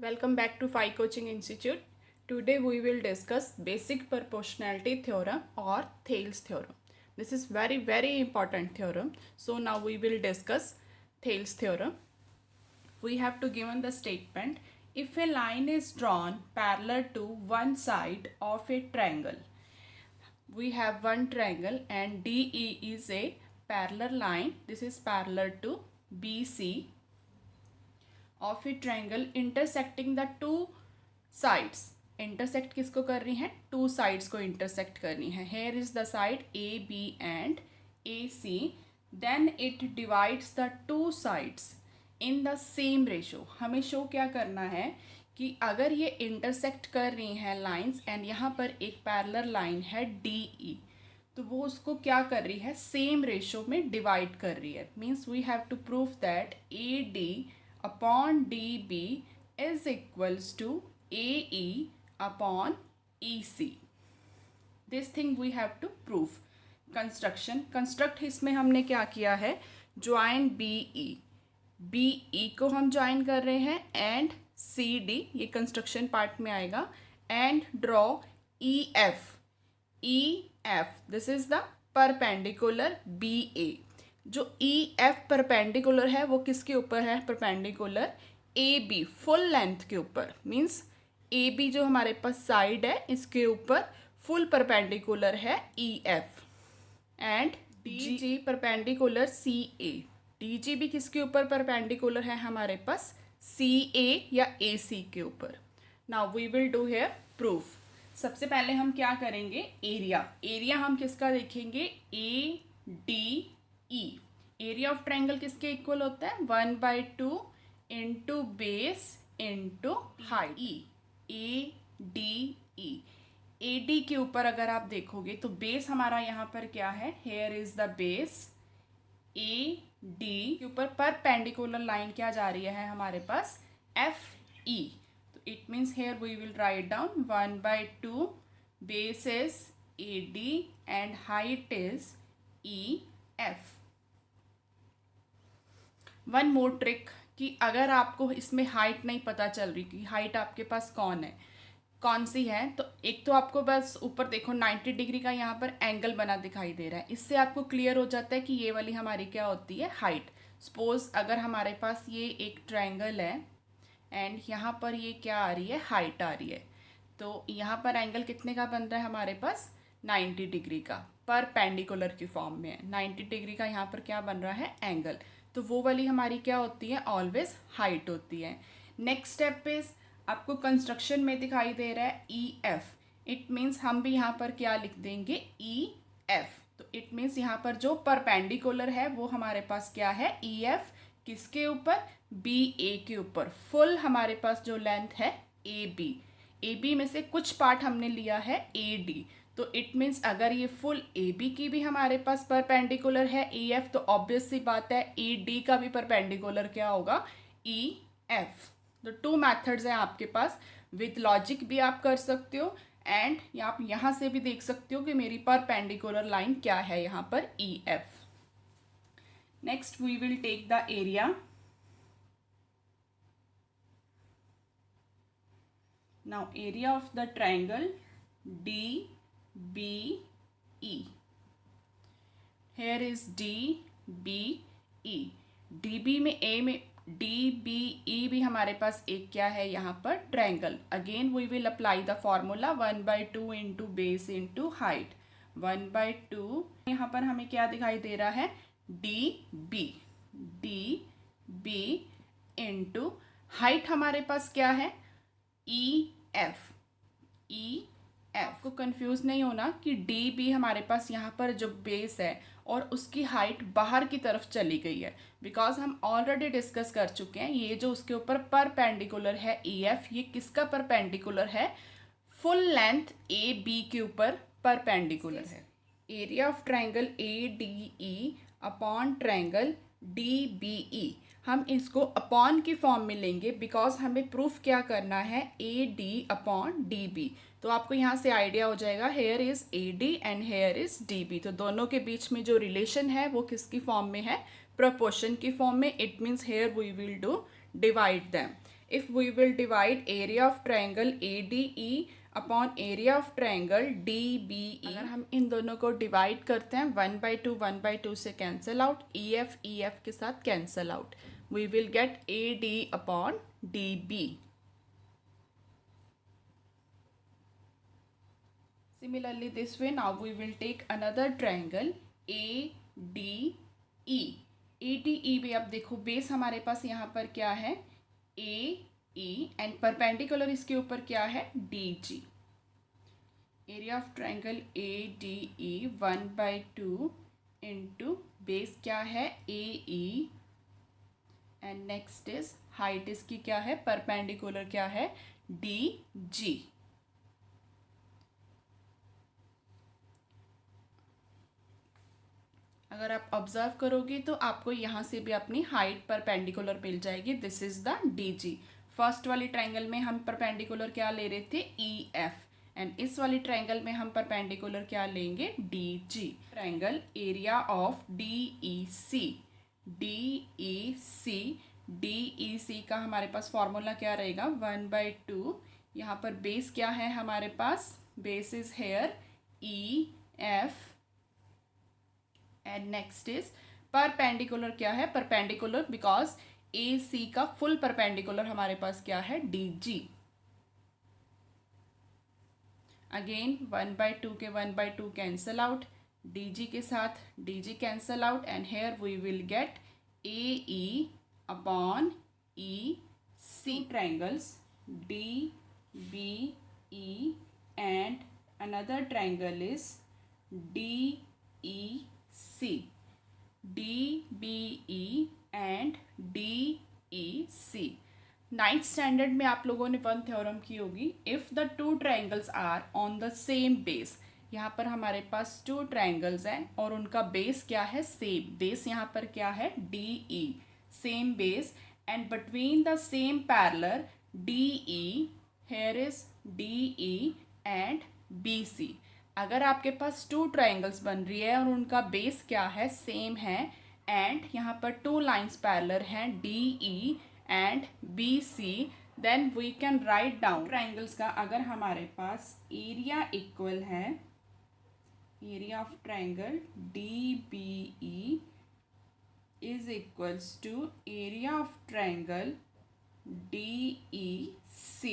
Welcome back to Phi Coaching Institute. Today we will discuss basic proportionality theorem or Thales theorem. This is very important theorem. So now we will discuss Thales theorem. We have to given the statement, if a line is drawn parallel to one side of a triangle. We have one triangle and DE is a parallel line. This is parallel to BC of a triangle intersecting the two sides. Intersect किसको कर रही है? Two sides को intersect करनी है. Here is the side A B and A C. Then it divides the two sides in the same ratio. हमें show क्या करना है कि अगर ये इंटरसेक्ट कर रही हैं लाइंस एंड यहाँ पर एक पैरेलल लाइन है डी ई, तो वो उसको क्या कर रही है? सेम रेशो में डिवाइड कर रही है. Means we have to prove that A D upon DB is equals to AE upon EC. This thing we have to prove. Construct इसमें हमने क्या किया है? Join BE को हम ज्वाइन कर रहे हैं एंड CD, ये कंस्ट्रक्शन पार्ट में आएगा, and draw EF. This is the perpendicular BA. जो EF परपेंडिकुलर है वो किसके ऊपर है? परपेंडिकुलर AB फुल लेंथ के ऊपर. मीन्स AB जो हमारे पास साइड है इसके ऊपर फुल परपेंडिकुलर है EF. And DG perpendicular CA. DG भी किसके ऊपर परपेंडिकुलर है? हमारे पास CA या AC के ऊपर. Now we will do here proof. सबसे पहले हम क्या करेंगे? एरिया हम किसका देखेंगे? ADE. एरिया ऑफ ट्रायंगल किसके इक्वल होता है? 1/2 into base into height. ADE. AD के ऊपर अगर आप देखोगे तो बेस हमारा यहाँ पर क्या है? Here is the base. AD के ऊपर परपेंडिकुलर लाइन क्या जा रही है हमारे पास? FE. तो it means here we will write down 1/2 base is AD and height is EF. One more trick कि अगर आपको इसमें हाइट नहीं पता चल रही कि हाइट आपके पास कौन सी है, तो एक तो आपको बस ऊपर देखो 90 डिग्री का यहाँ पर एंगल बना दिखाई दे रहा है. इससे आपको क्लियर हो जाता है कि ये वाली हमारी क्या होती है? हाइट. सपोज अगर हमारे पास ये एक ट्रायंगल है एंड यहाँ पर ये क्या आ रही है? हाइट आ रही है. तो यहाँ पर एंगल कितने का बन रहा है हमारे पास? 90 डिग्री का. परपेंडिकुलर की फॉर्म में है. 90 डिग्री का यहाँ पर क्या बन रहा है? एंगल. तो वो वाली हमारी क्या होती है? ऑलवेज हाइट होती है. नेक्स्ट स्टेप इज आपको कंस्ट्रक्शन में दिखाई दे रहा है EF. इट मीन्स हम भी यहाँ पर क्या लिख देंगे? EF. तो इट मीन्स यहाँ पर जो परपेंडिकुलर है वो हमारे पास क्या है? EF. किसके ऊपर? BA के ऊपर. फुल हमारे पास जो लेंथ है AB में से कुछ पार्ट हमने लिया है AD. तो इट मीन्स अगर ये फुल AB की भी हमारे पास परपेंडिकुलर है EF, तो ऑब्वियस सी बात है AD का भी परपेंडिकुलर क्या होगा? EF. तो टू मेथड्स हैं आपके पास. विथ लॉजिक भी आप कर सकते हो एंड आप यहाँ से भी देख सकते हो कि मेरी परपेंडिकुलर लाइन क्या है यहाँ पर? EF. Next we will take the area. Now area of the triangle DBE. Here is DBE. DB में A में DBE भी हमारे पास एक क्या है यहाँ पर? Triangle. Again we will apply the formula 1/2 into base into height. 1/2 यहाँ पर हमें क्या दिखाई दे रहा है? DB इंटू हाइट हमारे पास क्या है? EF. आपको कंफ्यूज नहीं होना कि DB हमारे पास यहाँ पर जो बेस है और उसकी हाइट बाहर की तरफ चली गई है, बिकॉज हम ऑलरेडी डिस्कस कर चुके हैं. ये जो उसके ऊपर परपेंडिकुलर है EF, ये किसका परपेंडिकुलर है? फुल लेंथ AB के ऊपर परपेंडिकुलर है. Area of triangle ADE upon triangle DBE. हम इसको अपॉन की फॉर्म में लेंगे बिकॉज हमें प्रूफ क्या करना है? AD upon DB. तो आपको यहाँ से आइडिया हो जाएगा here is AD and here is DB. तो दोनों के बीच में जो रिलेशन है वो किसकी फॉर्म में है? प्रोपोर्शन की फॉर्म में. It means here we will do divide them. if we will divide area of triangle ADE upon area of triangle DBE, अगर हम इन दोनों को डिवाइड करते हैं 1/2 से कैंसिल आउट, EF के साथ cancel out, we will get AD upon DB. Similarly this way now we will take another triangle ADE. ADE में अब देखो बेस हमारे पास यहाँ पर क्या है AE एंड परपेंडिकुलर इसके ऊपर क्या है DG. Area of triangle ADE 1/2 into base क्या है AE and next is height इसकी क्या है परपेंडिकुलर क्या है DG. अगर आप ऑब्जर्व करोगे तो आपको यहाँ से भी अपनी हाइट परपेंडिकुलर मिल जाएगी. This is the DG. First वाली ट्रायंगल में हम परपेंडिकुलर क्या ले रहे थे EF एंड इस वाली ट्रायंगल में हम परपेंडिकुलर क्या लेंगे DG. Triangle area of DEC का हमारे पास फॉर्मूला क्या रहेगा 1/2. यहाँ पर बेस क्या है हमारे पास, base is here EF and next is perpendicular क्या है परपेंडिकुलर बिकॉज AC का फुल परपेंडिकुलर हमारे पास क्या है DG. अगेन 1/2 के 1/2 कैंसल आउट, DG के साथ DG cancel out and here we will get AE upon EC. Triangles DBE and another triangle is DEC. DBE and DEC. Ninth standard में आप लोगों ने वन थ्योरम की होगी. If the two triangles are on the same base, यहाँ पर हमारे पास two triangles हैं और उनका बेस क्या है सेम. बेस यहाँ पर क्या है DE, same base and between the same parallel DE, here is DE and BC. अगर आपके पास टू ट्राइंगल्स बन रही है और उनका बेस क्या है सेम है एंड यहाँ पर टू लाइंस पैरेलल हैं DE and BC, then we can write down triangles का. अगर हमारे पास एरिया इक्वल है, area of triangle DBE is equals to area of triangle DEC.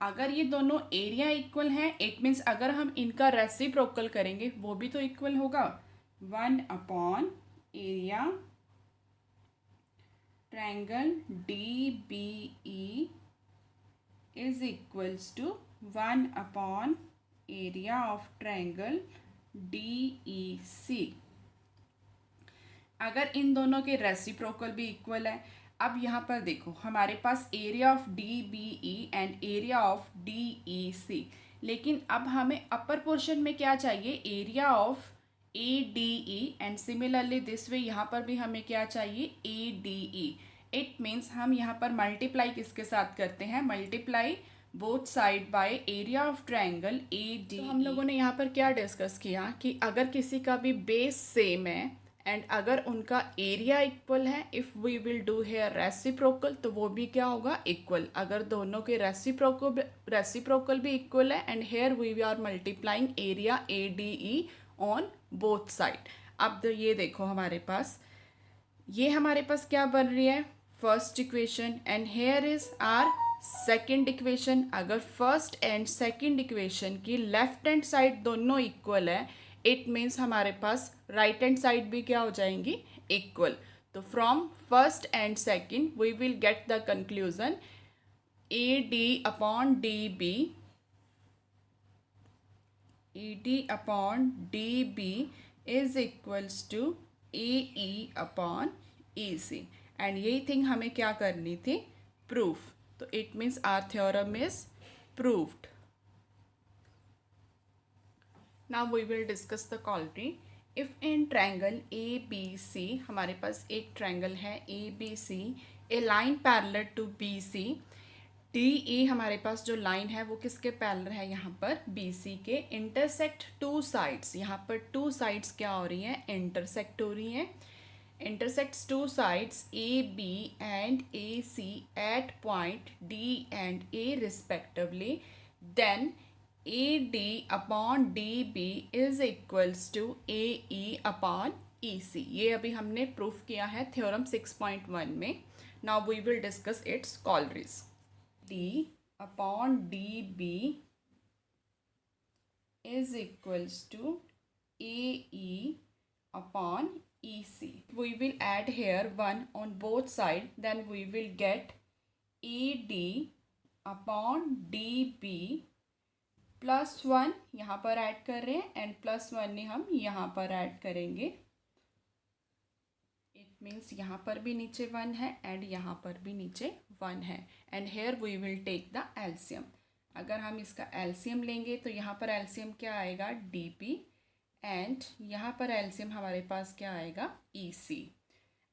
अगर ये दोनों एरिया इक्वल हैं इट मीन्स अगर हम इनका रेसिप्रोकल करेंगे वो भी तो इक्वल होगा. 1 upon area triangle DBE is equals to 1 upon area of triangle DEC. अगर इन दोनों के रेसिप्रोकल भी इक्वल है, अब यहाँ पर देखो हमारे पास area of DBE and area of DEC, लेकिन अब हमें अपर पोर्शन में क्या चाहिए area of ADE and similarly this way यहाँ पर भी हमें क्या चाहिए ADE. इट मीन्स हम यहाँ पर मल्टीप्लाई किसके साथ करते हैं, multiply both side by area of triangle ADE. तो हम लोगों ने यहाँ पर क्या डिस्कस किया कि अगर किसी का भी बेस सेम है एंड अगर उनका एरिया इक्वल है, if we will do here reciprocal तो वो भी क्या होगा इक्वल. अगर दोनों के रेसिप्रोकल भी इक्वल है and here we are multiplying area ADE on both side. अब तो ये देखो हमारे पास क्या बन रही है first equation and here is are second equation. अगर फर्स्ट एंड सेकेंड इक्वेशन की लेफ्ट हैंड साइड दोनों इक्वल है इट मीन्स हमारे पास राइट हैंड साइड भी क्या हो जाएंगी इक्वल. तो from first and second we will get the conclusion AD upon DB is equals to AE upon EC. And यही थिंग हमें क्या करनी थी प्रूफ. तो it means our theorem is proved. Now we will discuss the quality. If in triangle ABC, हमारे पास एक triangle है ABC, a line parallel to BC, DE हमारे पास जो line है वो किसके parallel है यहाँ पर BC के, intersect two sides. यहाँ पर two sides क्या हो रही हैं intersect हो रही हैं intersects two sides AB and AC at point D and A respectively, then AD upon DB is equals to AE upon EC. ये अभी हमने प्रूफ किया है थ्योरम 6.1 में. Now we will discuss its corollaries. D upon DB is equals to AE upon EC. We will add here 1 on both sides, then we will get AD upon DB plus 1 यहाँ पर add कर रहे हैं and plus 1 हम यहाँ पर add करेंगे. It means यहाँ पर भी नीचे 1 है एंड यहाँ पर भी नीचे 1 है. And here we will take the LCM. अगर हम इसका एलसीएम लेंगे तो यहाँ पर एलसीएम क्या आएगा, डीपी, एंड यहाँ पर एलसीएम हमारे पास क्या आएगा, ईसी.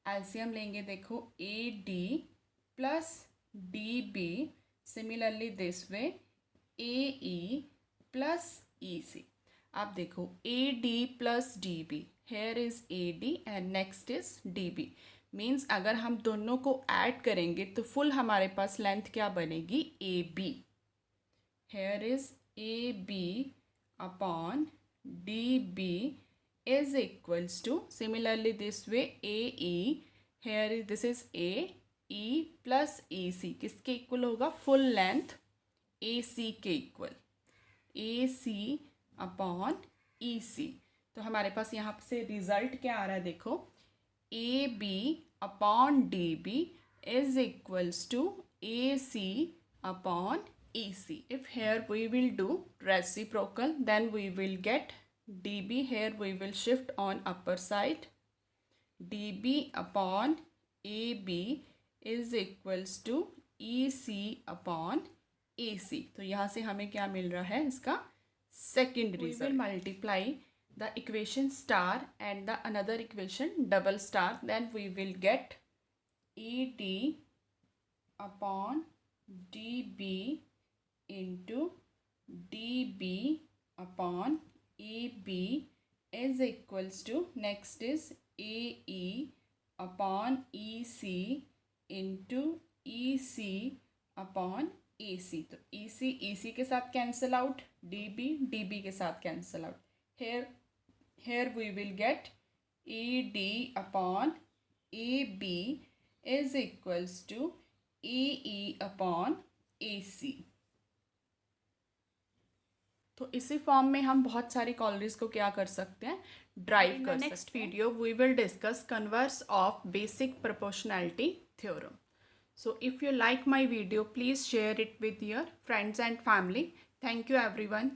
एलसीएम लेंगे देखो A D plus D B, similarly this way A E plus E C. आप देखो A D plus D B, here is A D and next is D B. Means अगर हम दोनों को ऐड करेंगे तो फुल हमारे पास लेंथ क्या बनेगी, A B. Here is A B upon D B is equals to, similarly this way A E, here is this is A E plus A C. किसके इक्वल होगा, फुल लेंथ ए सी के equal, ए C upon E सी. तो हमारे पास यहाँ से result क्या आ रहा है देखो, A B upon D B is equals to A C upon E C. If here we will do reciprocal then we will get db. here we will shift on upper side, db upon ab is equals to ec upon AC. तो यहाँ से हमें क्या मिल रहा है, इसका second result. We will multiply the equation star and the another equation double star, then we will get AD upon DB into DB upon AB is equals to, next is AE upon EC into EC upon AC. तो EC EC के साथ cancel out, DB DB के साथ cancel out. here we will get AD upon AB is equals to AE upon AC. तो इसी form में हम बहुत सारी कॉलरीज को क्या कर सकते हैं, ड्राइव कर सकते हैं. Next video we will discuss converse of basic proportionality theorem. So if you like my video, please share it with your friends and family. Thank you everyone.